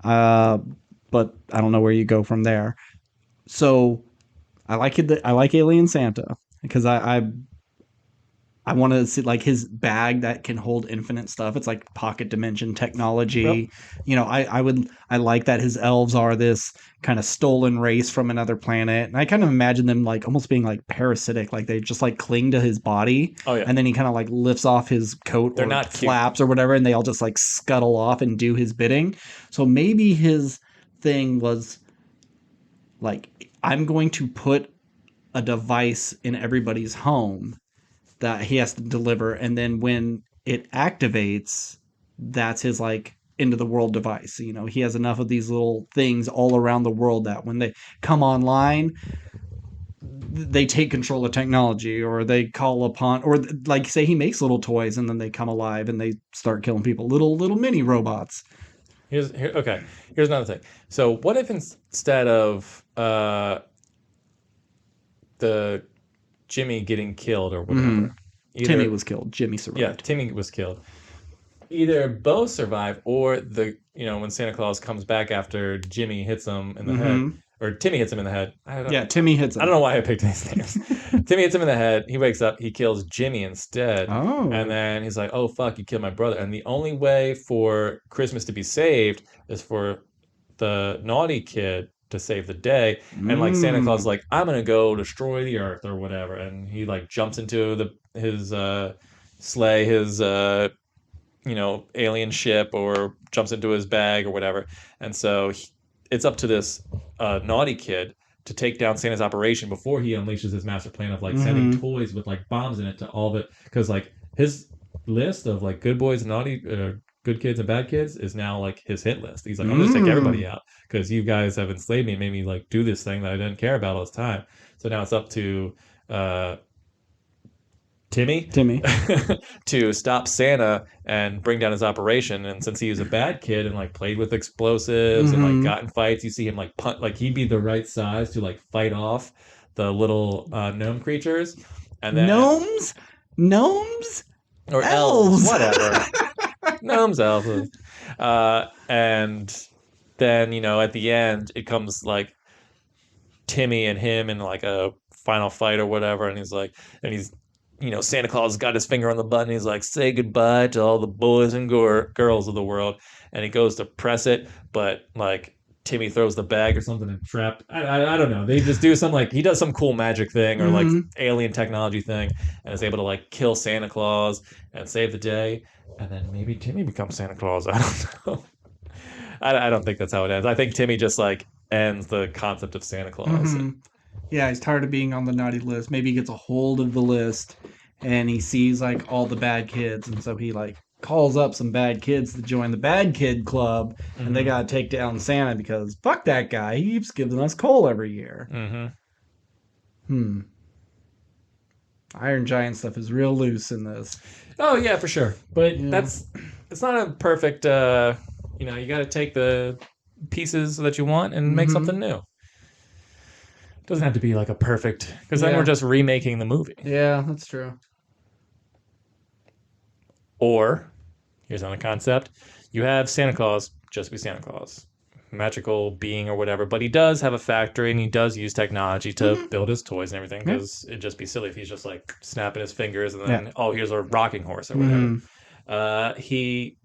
But I don't know where you go from there. So I like it. I like Alien Santa because I want to see like his bag that can hold infinite stuff. It's like pocket dimension technology. Yep. I like that his elves are this kind of stolen race from another planet. And I kind of imagine them like almost being like parasitic, like they just like cling to his body. Oh, yeah. And then he kind of like lifts off his coat or not flaps or whatever, and they all just like scuttle off and do his bidding. So maybe his thing was like, I'm going to put a device in everybody's home that he has to deliver, and then when it activates, that's his like end of the world device. He has enough of these little things all around the world that when they come online, they take control of technology, or they call upon, or like say he makes little toys and then they come alive and they start killing people, little mini robots. Here's another thing. So what if instead of the Jimmy getting killed or whatever. Timmy was killed. Jimmy survived. Yeah, Timmy was killed. Either both survive, or when Santa Claus comes back after Jimmy hits him in the head, or Timmy hits him in the head. Timmy hits him. I don't know why I picked these names. Timmy hits him in the head. He wakes up. He kills Jimmy instead. Oh. And then he's like, "Oh fuck, you killed my brother." And the only way for Christmas to be saved is for the naughty kid to save the day. And like Santa Claus is like, "I'm gonna go destroy the earth or whatever," and he like jumps into his sleigh, his alien ship, or jumps into his bag or whatever. And so it's up to this naughty kid to take down Santa's operation before he unleashes his master plan of like sending toys with like bombs in it to all the, because like his list of like good boys and naughty good kids and bad kids is now like his hit list. He's like, I'm gonna take everybody out because you guys have enslaved me and made me like do this thing that I didn't care about all this time. So now it's up to Timmy to stop Santa and bring down his operation. And since he was a bad kid and like played with explosives and like got in fights, you see him like punt, like he'd be the right size to like fight off the little gnome creatures. And then gnomes or elves whatever. Gnomes, elves. And then at the end it comes like Timmy and him in like a final fight or whatever, and he's Santa Claus got his finger on the button. He's like, say goodbye to all the boys and girls of the world. And he goes to press it, but like Timmy throws the bag or something and trapped. I don't know. They just do some he does some cool magic thing or like alien technology thing and is able to like kill Santa Claus and save the day. And then maybe Timmy becomes Santa Claus. I don't know. I don't think that's how it ends. I think Timmy just like ends the concept of Santa Claus. Yeah, he's tired of being on the naughty list. Maybe he gets a hold of the list and he sees like all the bad kids, and so he like calls up some bad kids to join the bad kid club, and they gotta take down Santa because fuck that guy. He keeps giving us coal every year. Iron Giant stuff is real loose in this. Oh yeah, for sure. But it's not a perfect you gotta take the pieces that you want and make something new. Doesn't have to be like a perfect, because then we're just remaking the movie. Yeah, that's true. Or, here's another concept. You have Santa Claus just be Santa Claus. Magical being or whatever. But he does have a factory and he does use technology to build his toys and everything, because it'd just be silly if he's just like snapping his fingers and then, here's a rocking horse or whatever.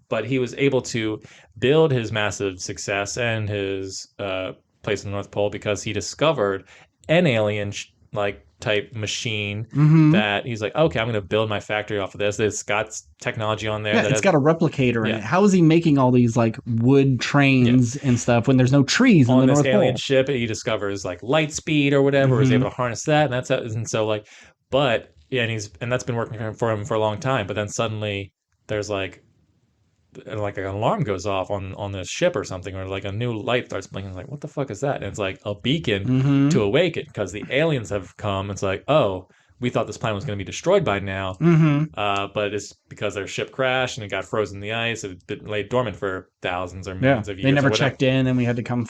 But he was able to build his massive success and his place in the North Pole because he discovered an alien type machine that he's like, okay, I'm going to build my factory off of this. It's got technology on there. Yeah, it's got a replicator in it. How is he making all these like wood trains and stuff when there's no trees on the North Pole? On this alien ship, he discovers like light speed or whatever. He's able to harness that, and so like, but yeah, and that's been working for him for a long time. But then suddenly there's like an alarm goes off on this ship or something, or like a new light starts blinking. Like, what the fuck is that? And it's like a beacon to awaken because the aliens have come. It's like, oh, we thought this planet was going to be destroyed by now, but it's because their ship crashed and it got frozen in the ice. It lay dormant for thousands or millions of years. They never checked in, and we had to come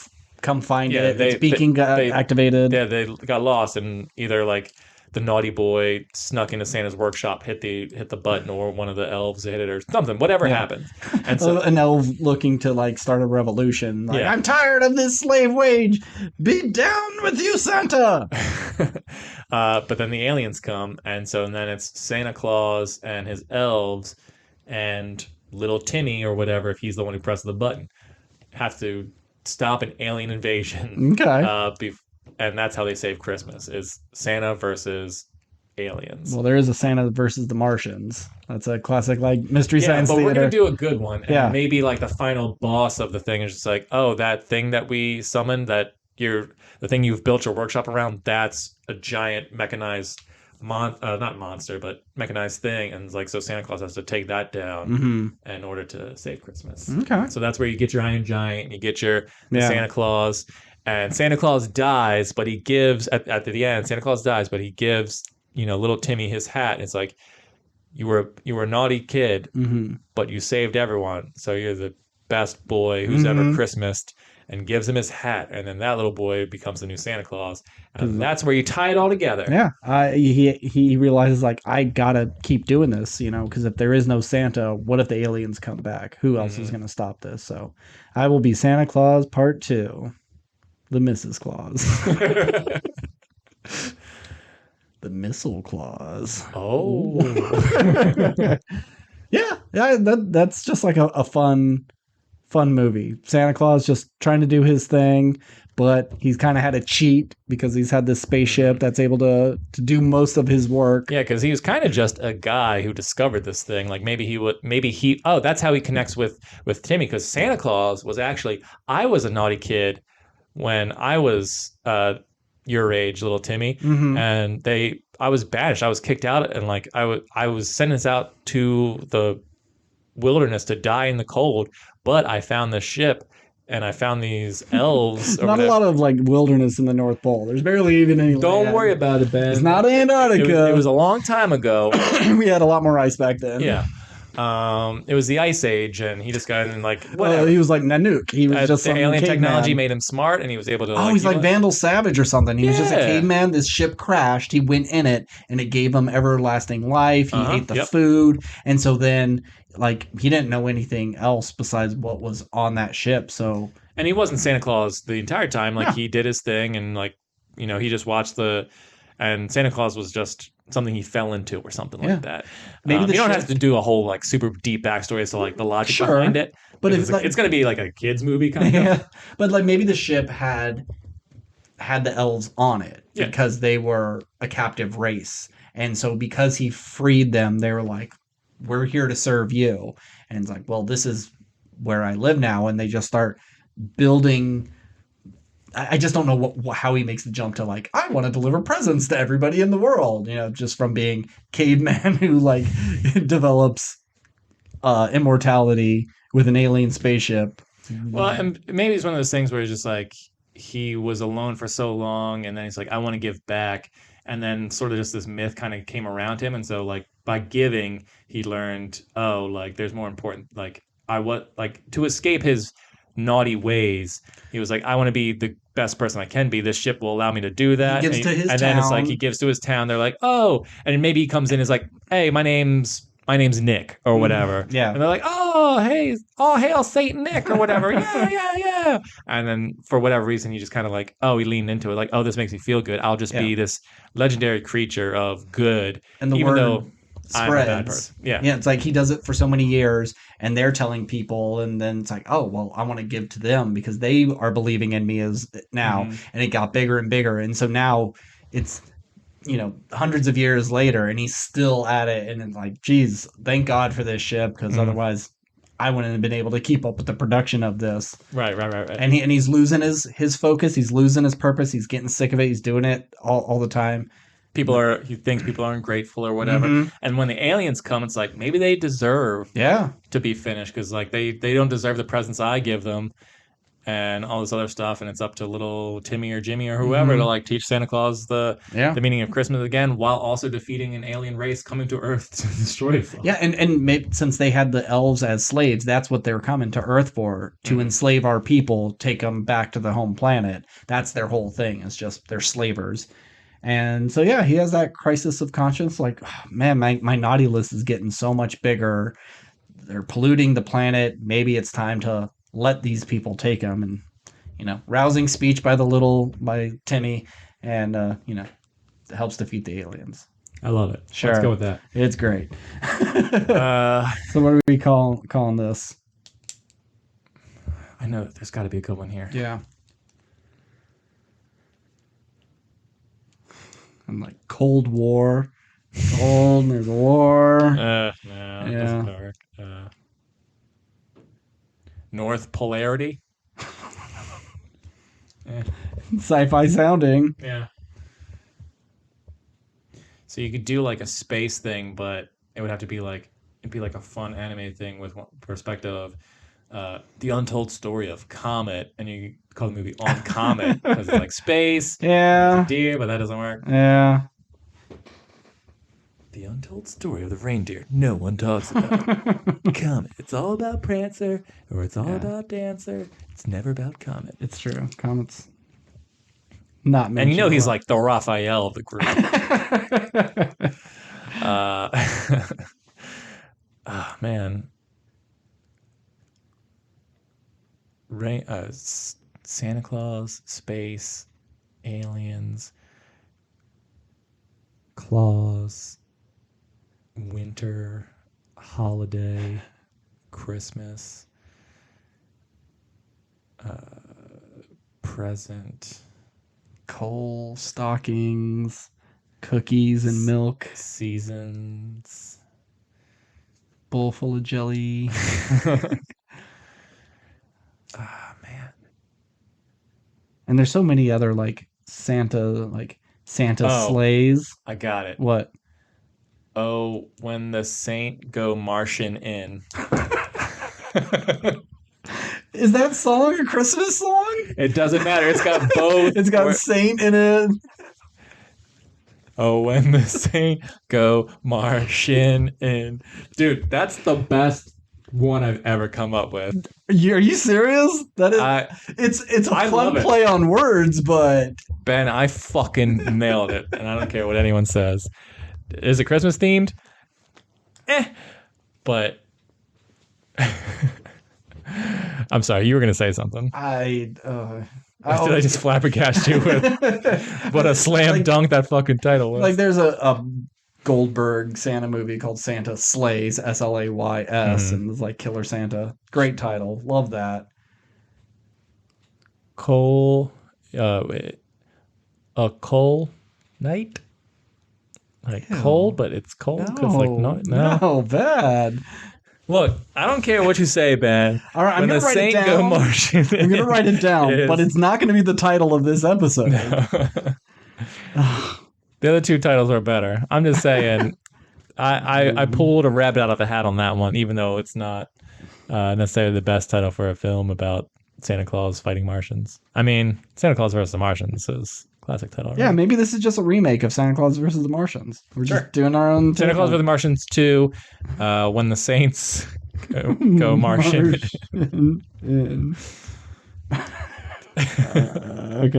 find it. Its beacon got activated. Yeah, they got lost, and either like the naughty boy snuck into Santa's workshop, hit the button, or one of the elves hit it, or something. Whatever happened, and so an elf looking to like start a revolution. Like, I'm tired of this slave wage. Be down with you, Santa. But then the aliens come, and then it's Santa Claus and his elves and little Timmy or whatever, if he's the one who presses the button, have to stop an alien invasion. Okay. And that's how they save Christmas, is Santa versus aliens. Well, there is a Santa versus the Martians. That's a classic like Mystery Science Theater. We're going to do a good one. And maybe like the final boss of the thing is just like, oh, that thing that we summoned, the thing you've built your workshop around, that's a giant mechanized not monster, but mechanized thing. And it's like, so Santa Claus has to take that down in order to save Christmas. Okay. So that's where you get your Iron Giant, you get your Santa Claus. And Santa Claus dies, but he gives at the end. Santa Claus dies, but he gives little Timmy his hat. It's like, you were a naughty kid, but you saved everyone, so you're the best boy who's ever Christmased. and gives him his hat, and then that little boy becomes the new Santa Claus, and that's where you tie it all together. Yeah, he realizes like I gotta keep doing this, because if there is no Santa, what if the aliens come back? Who else is gonna stop this? So, I will be Santa Claus Part 2, the Mrs. Claus, the Missile Claus. Oh, yeah. That's just like a fun movie. Santa Claus just trying to do his thing, but he's kind of had to cheat because he's had this spaceship that's able to do most of his work. Yeah, because he was kind of just a guy who discovered this thing. Like that's how he connects with Timmy, because Santa Claus was actually, I was a naughty kid when I was your age, little Timmy, and I was banished. I was kicked out, and like I was sentenced out to the wilderness to die in the cold. But I found this ship, and I found these elves. Not a lot of like wilderness in the North Pole. There's barely even any. Don't worry about it, Ben. It's not Antarctica. It was a long time ago. We had a lot more ice back then. Yeah. It was the Ice Age, and he just got in like whatever. He was like Nanook. He was just the alien technology man. made him smart, and he was able to. He's like Vandal Savage or something. He was just a caveman. This ship crashed. He went in it, and it gave him everlasting life. He ate the food, and so then like he didn't know anything else besides what was on that ship. So and he wasn't Santa Claus the entire time. Like he did his thing, and like he just watched and Santa Claus was just something he fell into or something like that. Maybe you don't have to do a whole like super deep bastory as to like the logic behind it. But it's going to be like a kid's movie kind of. But like maybe the ship had the elves on it because they were a captive race. And so because he freed them, they were like, we're here to serve you. And it's like, well, this is where I live now. And they just start building. I just don't know how he makes the jump to like, I want to deliver presents to everybody in the world, just from being caveman who like develops immortality with an alien spaceship. Well, and maybe it's one of those things where he's just like, he was alone for so long, and then he's like, I want to give back. And then sort of just this myth kind of came around him. And so like by giving, he learned, oh, like there's more important, to escape his naughty ways. He was like, I want to be the best person I can be. This ship will allow me to do that. He gives to his town. Then it's like he gives to his town. They're like, oh, and maybe he comes in and is like, hey, my name's Nick or whatever. Yeah. And they're like, oh, hey, all hail Saint Nick or whatever. Yeah. And then for whatever reason, he just kind of like, he leaned into it. Like, oh, this makes me feel good. I'll just be this legendary creature of good. And the even word though spreads. I'm a bad person. Yeah. It's like he does it for so many years, and they're telling people, and then it's like, oh, well, I want to give to them because they are believing in me as now. And it got bigger and bigger. And so now it's, hundreds of years later, and he's still at it. And it's like, geez, thank God for this ship, because otherwise I wouldn't have been able to keep up with the production of this. Right. And he's losing his focus. He's losing his purpose. He's getting sick of it. He's doing it all the time. He thinks people aren't grateful or whatever. And when the aliens come, it's like, maybe they deserve to be finished, because like they don't deserve the presents I give them and all this other stuff. And it's up to little Timmy or Jimmy or whoever to like teach Santa Claus the meaning of Christmas again, while also defeating an alien race coming to Earth to destroy it. Yeah. And maybe, since they had the elves as slaves, that's what they were coming to Earth for, to enslave our people, take them back to the home planet. That's their whole thing. It's just they're slavers. And so, he has that crisis of conscience. Like, oh, man, my naughty list is getting so much bigger. They're polluting the planet. Maybe it's time to let these people take them. And, rousing speech by Timmy. And, it helps defeat the aliens. I love it. Sure. Let's go with that. It's great. So what are we calling this? I know there's got to be a good one here. Yeah. And like Cold War. There's a war. No, it doesn't work. North Polarity. Sci-fi sounding. Yeah. So you could do like a space thing, but it would have to be like a fun animated thing with one perspective of the untold story of Comet, and you call the movie On Comet because it's like space. Yeah. Deer, but that doesn't work. Yeah. The untold story of the reindeer no one talks about. Comet. It's all about Prancer, or it's all about Dancer. It's never about Comet. It's true. Comet's not mentioned. And you know he's like the Raphael of the group. Oh, man. Santa Claus, space, aliens, Claus, winter, holiday, Christmas, present, coal, stockings, cookies and milk, seasons, bowl full of jelly. Ah, man. And there's so many other Santa sleighs. I got it. What? Oh, when the saint go Martian in. Is that song a Christmas song? It doesn't matter. It's got both. It's got saint in it. Oh, when the saint go Martian in. Dude, that's the best one I've ever come up with. Are you serious? That is it's a fun play on words, but Ben, I fucking nailed it, and I don't care what anyone says. Is it Christmas themed? But I'm sorry, you were gonna say something. Did I just flabbergast you with what a slam dunk that fucking title was? Like there's a Goldberg Santa movie called Santa Slays, Slays, and it's like Killer Santa. Great title. Love that. Coal night? Like cold, but it's cold because no, bad. Look, I don't care what you say, Ben. All right, I'm going to write it down. I'm going to write it down, but it's not going to be the title of this episode. No. The other two titles are better. I'm just saying, I pulled a rabbit out of a hat on that one, even though it's not necessarily the best title for a film about Santa Claus fighting Martians. I mean, Santa Claus versus the Martians is a classic title. Right? Yeah, maybe this is just a remake of Santa Claus versus the Martians. We're just doing our own Santa Claus versus the Martians 2, when the Saints go Martian. Okay,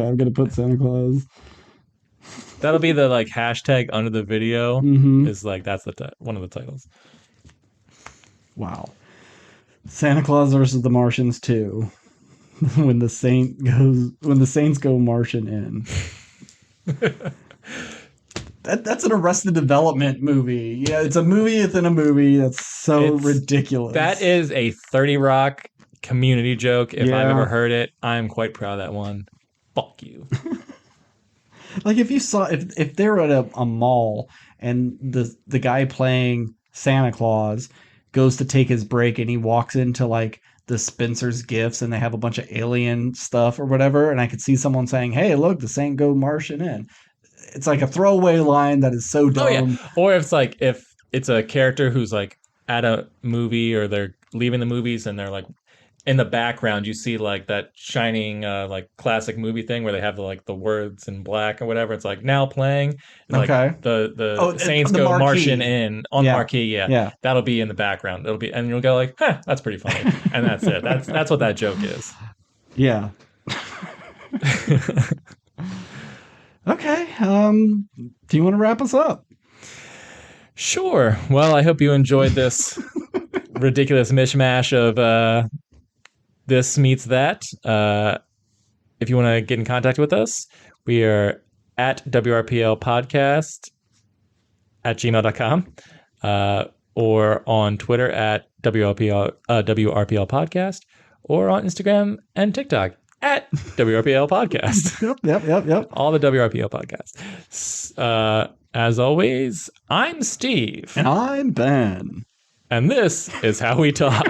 I'm going to put Santa Claus. That'll be the hashtag under the video. Is that's one of the titles. Wow. Santa Claus versus the Martians 2. When the Saints go Martian in. That's an Arrested Development movie. Yeah, it's a movie within a movie. That's so ridiculous. That is a 30 Rock Community joke. If I've ever heard it, I'm quite proud of that one. Fuck you. Like if you saw if they're at a mall and the guy playing Santa Claus goes to take his break and he walks into the Spencer's Gifts and they have a bunch of alien stuff or whatever, and I could see someone saying, "Hey, look, the Saint go Martian in." It's like a throwaway line that is so dumb. Oh, yeah. Or if it's a character who's at a movie or they're leaving the movies and they're in the background you see that shining classic movie thing where they have the words in black or whatever. It's now playing. Okay. The Saints go marquee. Martian in on marquee. Yeah. That'll be in the background. It'll be, and you'll go that's pretty funny. And that's it. That's what that joke is. Yeah. Okay. Do you want to wrap us up? Sure. Well, I hope you enjoyed this ridiculous mishmash of this meets that. If you want to get in contact with us, we are at WRPL Podcast at gmail.com or on Twitter at WRPL Podcast or on Instagram and TikTok at WRPL Podcast. Yep. All the WRPL podcasts. As always, I'm Steve. And I'm Ben. And this is How We Talk.